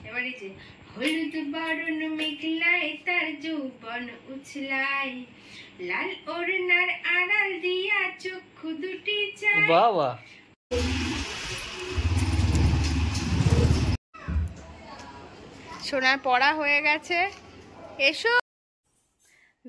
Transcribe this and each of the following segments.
এবারে যে হলুদ বরণ মেঘলায় তার যৌবন উছলায়, লাল ওড়নার আড়াল দিয়া চক্ষু দুটি চায়। বাবা সোনার পড়া হয়ে গেছে, এসো।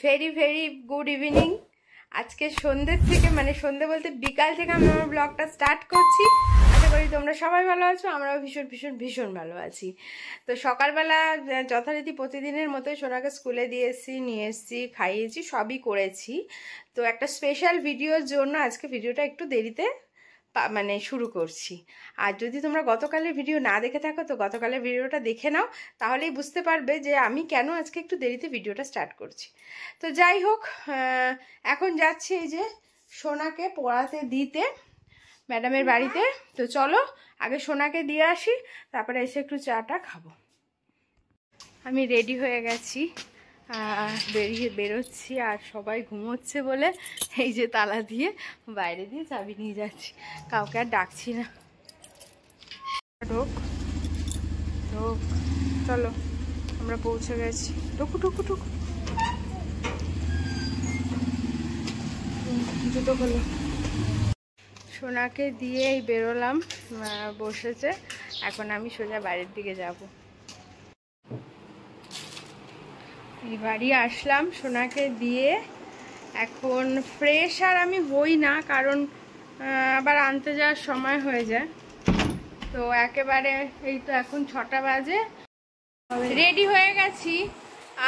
Very very good evening. আজকে সন্ধ্যের থেকে, মানে সন্ধ্যে বলতে বিকাল থেকে আমি আমার ব্লগটা স্টার্ট করছি। আশা করি তোমরা সবাই ভালো আছো, আমরাও ভীষণ ভীষণ ভীষণ ভালো আছি। তো সকালবেলা যথারীতি প্রতিদিনের মতোই সোনাকে স্কুলে দিয়ে এসেছি, নিয়ে এসেছি, খাইয়েছি, সবই করেছি। তো একটা স্পেশাল ভিডিওর জন্য আজকে ভিডিওটা একটু দেরিতে মানে শুরু করছি। আর যদি তোমরা গতকালের ভিডিও না দেখে থাকো তো গতকালের ভিডিওটা দেখে নাও, তাহলেই বুঝতে পারবে যে আমি কেন আজকে একটু দেরিতে ভিডিওটা স্টার্ট করছি। তো যাই হোক, এখন যাচ্ছি এই যে সোনাকে পড়াতে দিতে ম্যাডামের বাড়িতে। তো চলো আগে সোনাকে দিয়ে আসি, তারপরে এসে একটু চাটা খাবো। আমি রেডি হয়ে গেছি, বেরোচ্ছি। আর সবাই ঘুমোচ্ছে বলে এই যে তালা দিয়ে বাইরে দিয়ে চাবি নিয়ে যাচ্ছি, কাউকে আর ডাকছি না। ঢোক ঢোক, চলো আমরা পৌঁছে গেছি। ঢুকু ঢুকু ঢুকু, জুতো খোলো। সোনাকে দিয়েই বেরোলাম, বসেছে। এখন আমি সোজা বাড়ির দিকে যাব। এই বাড়ি আসলাম সোনাকে দিয়ে। এখন ফ্রেশ আর আমি হই না, কারণ আবার আনতে যাওয়ার সময় হয়ে যায়। তো একেবারে এই তো এখন 6টা বাজে, রেডি হয়ে গেছি।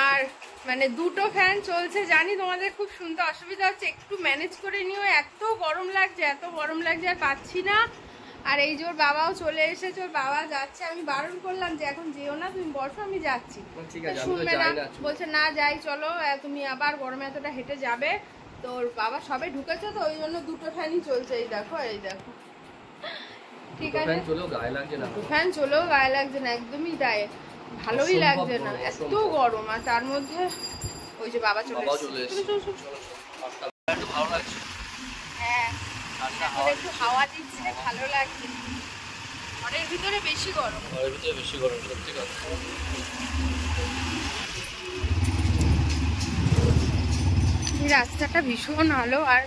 আর মানে দুটো ফ্যান চলছে, জানি তোমাদের খুব শুনতে অসুবিধা হচ্ছে, একটু ম্যানেজ করে নিও। এত গরম লাগছে, এত গরম লাগছে, আর পাচ্ছি না। আর এই যে ওর বাবাও চলে এসেছে, ওর বাবা যাচ্ছে। আমি বারণ করলাম যে এখন যেও না, তুমি বসো, আমি যাচ্ছি। শুনবে না, বলছে না যাই চলো, তুমি আবার গরমে এতটা হেঁটে যাবে। তো ওর বাবা সবে ঢুকেছে, তো ওই জন্য দুটো ফ্যানই চলছে। এই দেখো, এই দেখো, ঠিক আছে। ফ্যান চলেও গায়ে লাগছে না, একদমই গায়ে ভালোই লাগছে না, এত গরম। আর তার মধ্যে ওই যে বাবা চলে এসেছে। হ্যাঁ, একটু হাওয়া দিচ্ছে, ভালো লাগছে। ঘরের ভিতরে বেশি গরম, সত্যি কথা। এই রাস্তাটা ভীষণ আলো, আর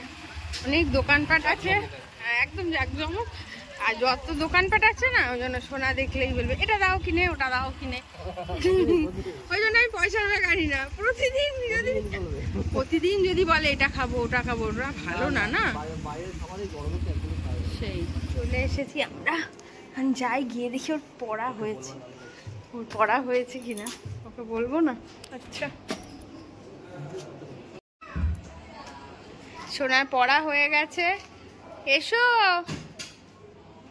অনেক দোকানপাট আছে, একদম জাঁকজমক। আর যত দোকানপাট আছে না, ওই জন্য সোনা দেখলেই বলবে এটা দাও কিনে, ওটা দাও কিনে। ওই জন্য আমি পয়সা গাড়ি না। প্রতিদিন যদি বলে এটা খাবো ওটা খাবো, ওটা ভালো না। না সেই চলে এসেছি আমরা, যাই গিয়ে দেখি ওর পড়া হয়েছে কিনা। ওকে বলবো না? আচ্ছা, সোনার পড়া হয়ে গেছে, এসো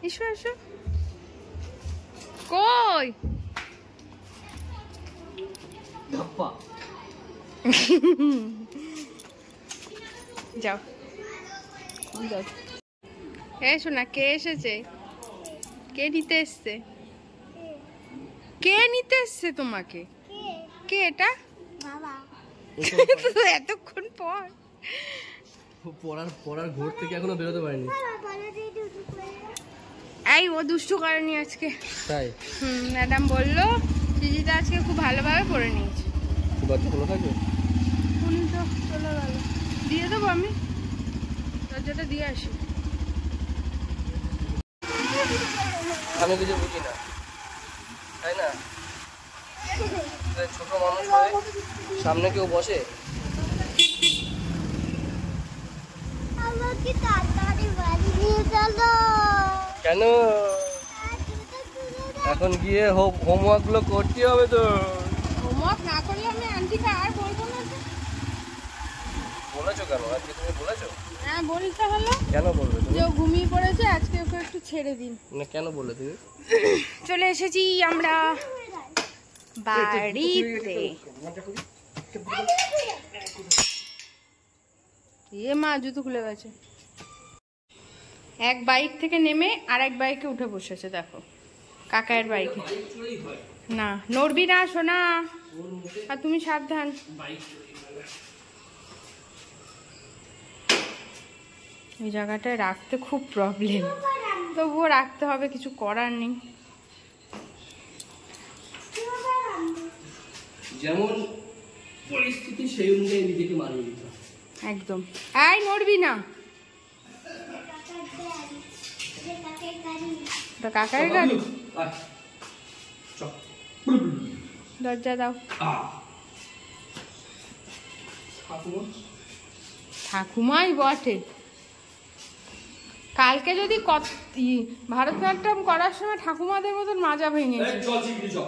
এসো এসো। কই যাও যাও। এই শোনা, কে এসেছে? কে নিতে এসছে? কে নিতে এসছে তোমাকে? কে এটা? এতক্ষণ পর পড়ার ঘর থেকে এখনো বেরোতে পারিনি। এই ও দুষ্টু করেনি আজকে, তাই? ম্যাডাম বললো দিদিটা আজকে খুব ভালোভাবে পড়ে নিয়েছে। দরজা খোলা থাকবে? উনি তো চলে গেল, দিয়ে দেবো আমি, দরজাটা দিয়ে আসি। আমি কিছু বুঝি না, তাই না? ছোট মানুষ হয়ে সামনে কেউ বসে? কেন? এখন গিয়ে হোমওয়ার্ক গুলো করতে হবে তো। হোমওয়ার্ক না করলে আমি আন্টিকে আর বলবো না। বলেছো কেন? আজকে তুমি বলেছো? হ্যাঁ বলতে হলো। কেন বলবে তুমি? যে ও ঘুমিয়ে পড়েছে, আজকে ওকে একটু ছেড়ে দিন। না কেন বললে তুমি? চলে এসেছি আমরা বাড়িতে। এ মা, জুতো খুলে গেছে। এক বাইক থেকে নেমে আর এক বাইকে উঠে বসেছে, দেখো কাকায়ের বাইকে। না নড়বি না সোনা, আর তুমি সাবধান। এই জায়গাটায় রাখতে খুব প্রবলেম, তবুও রাখতে হবে, কিছু করার নেই। যেমন পরিস্থিতি সেই অনুযায়ী নিজেকে মানিয়ে নিতে হবে। একদম। এই নড়বি না, ওটা কাকার গাড়ি। দরজা দাও। ঠাকুমাই বটে। কালকে যদি ভারতনাট্যম করার সময় ঠাকুমাদের মতন মাজা ভেঙেছে।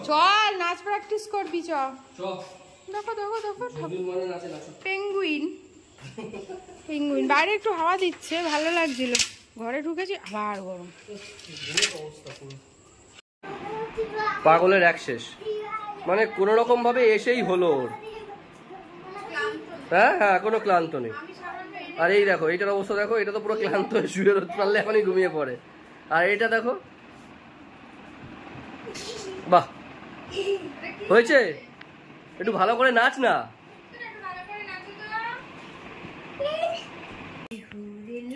চল নাচ প্র্যাকটিস করবি, চ। দেখো দেখো দেখো পেঙ্গুইন, পেঙ্গুইন বাইরে একটু হাওয়া দিচ্ছে, ভালো লাগছিল। ঘরে ঢুকেছি আবার গরম। পাগলের এক শেষ, মানে কোনো রকম ভাবে এসেই হলো ওর। হ্যাঁ হ্যাঁ, কোনো ক্লান্ত নেই। আর এই দেখো, এইটার অবস্থা দেখো, এটা তো পুরো ক্লান্ত হয়ে শুয়ে পারলে এখনই ঘুমিয়ে পড়ে। আর এটা দেখো, বাহ হয়েছে, একটু ভালো করে নাচ না।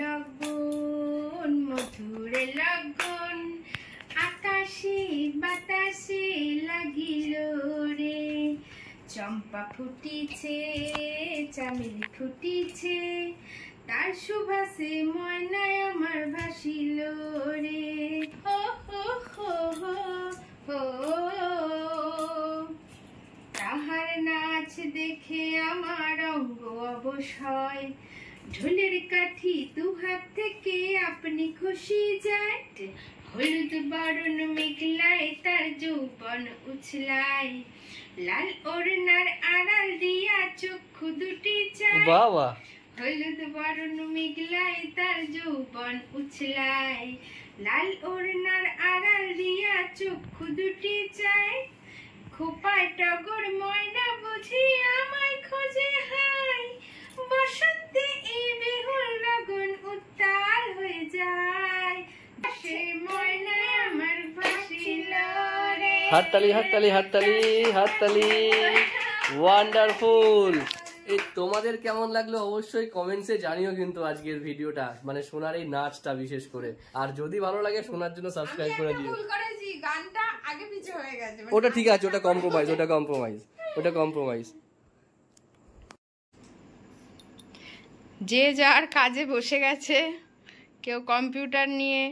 লগন মধুরে লগন আকাশে বাতাসে লাগিল রে, চম্পা ফুটিছে চামেলি ফুটিছে, তার সুবাসে ময়নায় আমার ভাসিল রে। ও হো হো হো হো, তাহার নাচ দেখে আমার অঙ্গ অবসয়, ঢোলের কাঠি দু হাত থেকে আপনি খুশি যায়, হলুদ বরণ মেঘলায় তার যৌবন উছলায়, লাল ওড়নার আড়াল দিয়া চক্ষু দুটি চায়, বাবা হলুদ বরণ মেঘলায় তার যৌবন উছলায়, লাল ওড়নার আড়াল দিয়া চক্ষু দুটি চায়, খোপায় টগর ময়না বুঝি আমায় খোঁজে হাই, বসন্তে এই বেহুল লগন উত্তাল হয়ে যায়, সে ময়নায় আমার ভাসিল রে। হাততালি হাততালি হাততালি হাততালি, ওয়ান্ডারফুল। এই তোমাদের কেমন লাগলো অবশ্যই কমেন্টসে জানিও কিন্তু আজকের ভিডিওটা, মানে সোনার এই নাচটা বিশেষ করে। আর যদি ভালো লাগে সোনার জন্য সাবস্ক্রাইব করে দিও। গানটা আগে পিছে হয়ে গেছে, ওটা ঠিক আছে, ওটা কম্প্রোমাইজ, ওটা কম্প্রোমাইজ, ওটা কম্প্রোমাইজ। যে যার কাজে বসে গেছে, কেউ কম্পিউটার নিয়ে,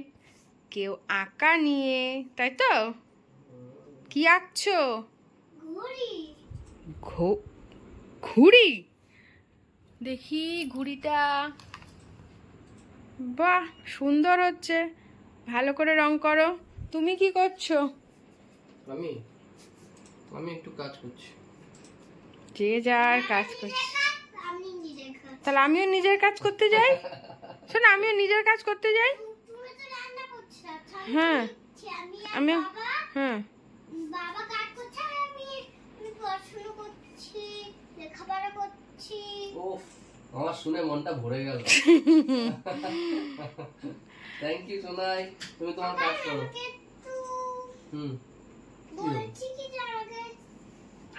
কেউ আঁকা নিয়ে, তাই তো? কি আঁকছো? ঘুড়ি। দেখি ঘুড়িটা, বাহ সুন্দর হচ্ছে, ভালো করে রং করো। তুমি কি করছো? আমি একটু কাজ করছি। যে যার কাজ করছে, তাহলে আমিও নিজের কাজ করতে যাই। শোন, আমিও নিজের কাজ করতে যাই। হ্যাঁ আমি, হ্যাঁ বাবা কাজ করছে, আমি পড়াশোনা করছি, লেখাপড়া করছি। ওফ, আমার শুনে মনটা ভরে গেল। থ্যাংক ইউ সোনাই, তুমি তোমার কাজ করো। বলছি কি জানাকে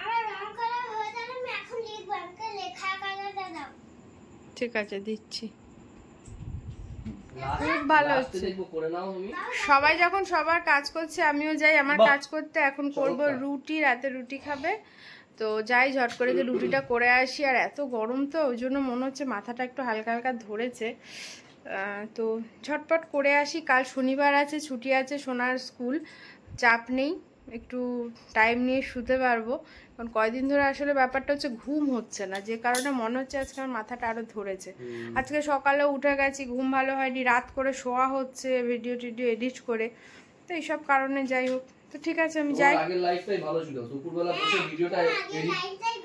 আমার রং করা হয়ে গেল, আমি এখন লিখব, আমাকে লেখা কালারটা দাও। ঠিক আছে দিচ্ছি। খুব ভালো হচ্ছে। সবাই যখন সবার কাজ করছে আমিও যাই আমার কাজ করতে। এখন করব রুটি, রাতে রুটি খাবে তো যাই ঝট করে যে রুটিটা করে আসি। আর এত গরম তো ওই জন্য মনে হচ্ছে মাথাটা একটু হালকা হালকা ধরেছে, তো ঝটপট করে আসি। কাল শনিবার আছে, ছুটি আছে, সোনার স্কুল, চাপ নেই, একটু টাইম নিয়ে শুতে পারবো। কারণ কয়দিন ধরে আসলে ব্যাপারটা হচ্ছে ঘুম হচ্ছে না, যে কারণে মনে হচ্ছে আজকে আমার মাথাটা আরো ধরেছে। আজকে সকালে উঠে গেছি, ঘুম ভালো হয়নি, রাত করে শোয়া হচ্ছে ভিডিও টিডিও এডিট করে, তো এইসব কারণে যাই হোক। তো ঠিক আছে আমি যাই। আগের লাইফটাই ভালো ছিল, দুপুরবেলা বসে ভিডিওটা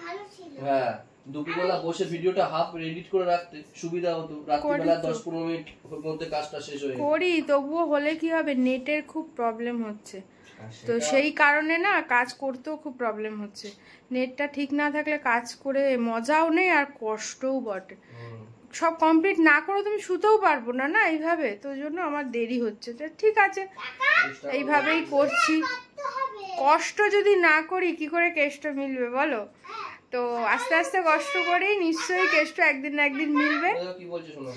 ভালো ছিল। হ্যাঁ দুপুরবেলা বসে ভিডিওটা হাফ এডিট করে রাখতে সুবিধা হতো, রাত্রিবেলা 10-15 মিনিট মধ্যে কাজটা শেষ হয়ে করি। তবুও হলে কি হবে, নেটের খুব প্রবলেম হচ্ছে, তো সেই কারণে না কাজ করতেও খুব প্রবলেম হচ্ছে। নেটটা ঠিক না থাকলে কাজ করে মজাও নেই আর কষ্টও বটে। সব কমপ্লিট না করে তুমি শুতেও পারবো না না এইভাবে, তো ওই জন্য আমার দেরি হচ্ছে। তো ঠিক আছে এইভাবেই করছি। কষ্ট যদি না করি কি করে কেষ্ট মিলবে বলো? তো আস্তে আস্তে কষ্ট করেই নিশ্চয়ই কেষ্ট একদিন না একদিন মিলবে। কি বলছো শোনো,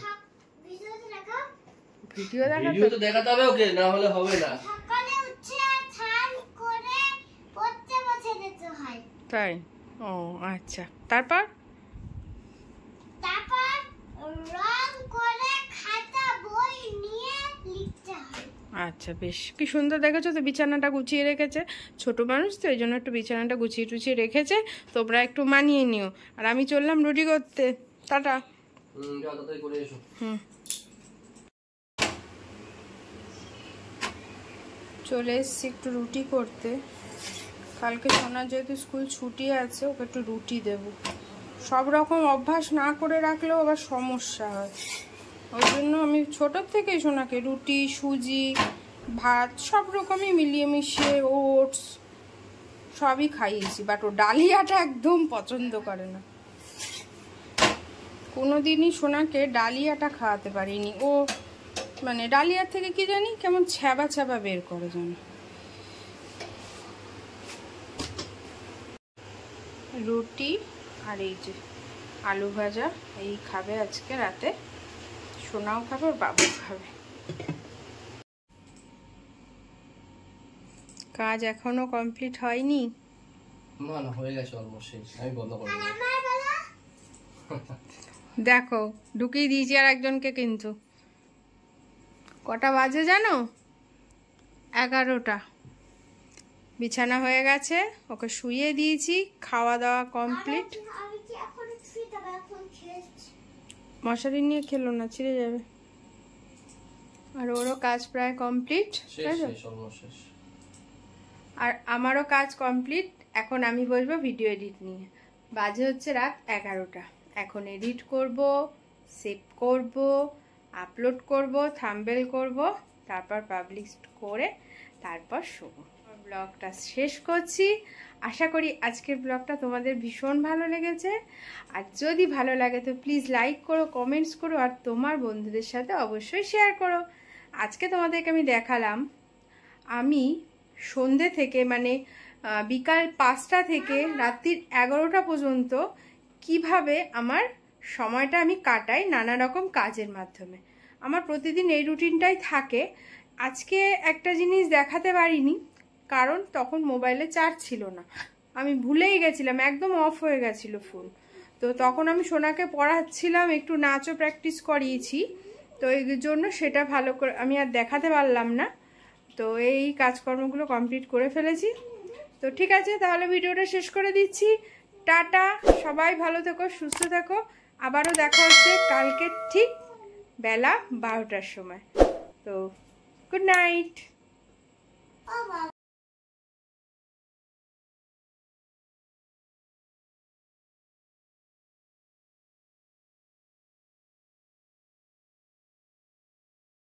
ভিডিও তো দেখাতে হবে ওকে, না হলে হবে না। সকালে উঠে স্নান করে পড়তে বসে যেতে হয়। তাই ও আচ্ছা, তারপর তারপর রং করে খাতা বই নিয়ে লিখতে হয়। আচ্ছা বেশ, কি সুন্দর দেখেছো তো, বিছানাটা গুছিয়ে রেখেছে। ছোট মানুষ তো এই জন্য একটু বিছানাটা গুছিয়ে টুছিয়ে রেখেছে। তোমরা একটু মানিয়ে নিও। আর আমি চললাম রুটি করতে। টাটা। হুম, চলে এসছি একটু রুটি করতে। কালকে সোনার যেহেতু স্কুল ছুটি আছে, ওকে একটু রুটি দেব। সব রকম অভ্যাস না করে রাখলেও আবার সমস্যা হয়। ওই জন্য আমি ছোটোর থেকেই সোনাকে রুটি, সুজি, ভাত সব রকমই মিলিয়ে মিশিয়ে, ওটস সবই খাইয়েছি। বাট ও ডালিয়াটা একদম পছন্দ করে না। কোনো দিনই সোনাকে ডালিয়াটা খাওয়াতে পারিনি। ও মানে ডালিয়ার থেকে কি জানি কেমন ছ্যাবা ছ্যাবা বের করে যেন। রুটি আর এই যে আলু ভাজা এই খাবে আজকে রাতে। সোনাও খাবে, ওর বাবু খাবে। কাজ এখনো কমপ্লিট হয়নি? না হয়ে গেছে অলমোস্ট শেষ। আমি বন্ধ করে দিই। আমার বলো দেখো ঢুকিয়ে দিয়েছি আর একজনকে। কিন্তু কটা বাজে জানো? 11টা। বিছানা হয়ে গেছে, ওকে শুইয়ে দিয়েছি, খাওয়া দাওয়া কমপ্লিট। আমি কি এখন শুয়ে যাবো? এখন খেলছি। মশারি নিয়ে খেলো না, ছিঁড়ে যাবে। আর ওরও কাজ প্রায় কমপ্লিট। শেষ অলমোস্ট শেষ। আর আমারও কাজ কমপ্লিট। এখন আমি বসবো ভিডিও এডিট নিয়ে। বাজে হচ্ছে রাত 11টা। এখন এডিট করব, সেভ করব, আপলোড করব, থাম্বনেল করব, তারপর পাবলিশ করে তারপর শোবো। ব্লগটা শেষ করছি। আশা করি আজকের ব্লগটা তোমাদের ভীষণ ভালো লেগেছে। আর যদি ভালো লাগে তো প্লিজ লাইক করো, কমেন্টস করো, আর তোমার বন্ধুদের সাথে অবশ্যই শেয়ার করো। আজকে তোমাদেরকে আমি দেখালাম আমি সন্ধে থেকে মানে বিকাল 5টা থেকে রাত্রির 11টা পর্যন্ত কিভাবে আমার সময়টা আমি কাটাই নানা রকম কাজের মাধ্যমে। আমার প্রতিদিন এই রুটিনটাই থাকে। আজকে একটা জিনিস দেখাতে পারিনি, কারণ তখন মোবাইলে চার্জ ছিল না। আমি ভুলেই গেছিলাম, একদম অফ হয়ে গেছিল ফোন। তো তখন আমি সোনাকে পড়াচ্ছিলাম, একটু নাচও প্র্যাকটিস করিয়েছি। তো এই জন্য সেটা ভালো করে আমি আর দেখাতে পারলাম না। তো এই কাজকর্মগুলো কমপ্লিট করে ফেলেছি। তো ঠিক আছে, তাহলে ভিডিওটা শেষ করে দিচ্ছি। টাটা, সবাই ভালো থেকো, সুস্থ থেকো। আবারও দেখা হচ্ছে কালকে ঠিক বেলা 12টার সময়। তো গুড নাইট। ও বাবা।